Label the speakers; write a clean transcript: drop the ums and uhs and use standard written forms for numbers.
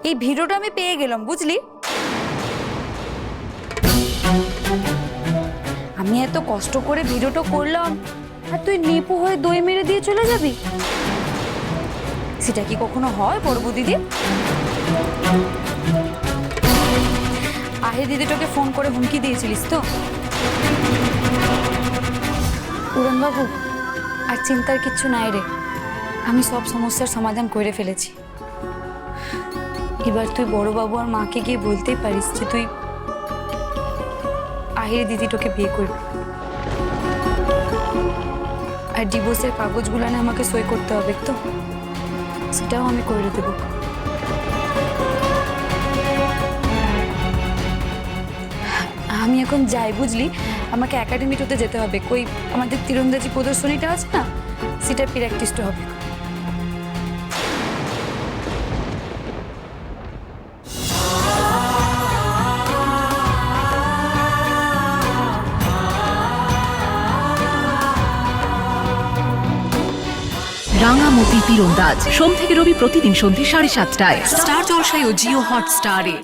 Speaker 1: এই ভিডিওটা আমি পেয়ে গেলাম, বুঝলি? আমি এত কষ্ট করে ভিডিওটা করলাম আর তুই নিপু হয়ে দই মেরে দিয়ে চলে যাবি? সেটা কি কখনো হয় বড় দিদি? আহির দিদিটাকে ফোন করে হুমকি দিয়েছিলিস তো? উড়ন বাবু, আর চিন্তার কিচ্ছু নাই রে, আমি সব সমস্যার সমাধান করে ফেলেছি। এবার তুই বড় বাবু আর মাকে গিয়ে বলতেই পারিস যে তুই আহির দিদিটাকে বিয়ে করবি। আর ডিভোর্সের কাগজগুলো না আমাকে সই করতে হবে তো, সেটাও আমি করে দেব। আমি এখন যাই, বুঝলি? আমাকে একাডেমিটাতে যেতে হবে, কই আমাদের তীরন্দাজি প্রদর্শনীটা আছে না, সেটা প্র্যাকটিসটা হবে।
Speaker 2: রাঙামতি তীরন্দাজ সোম থেকে রবি প্রতিদিন সন্ধ্যে 7:30টায় স্টার জলসায় ও জিও হটস্টারে।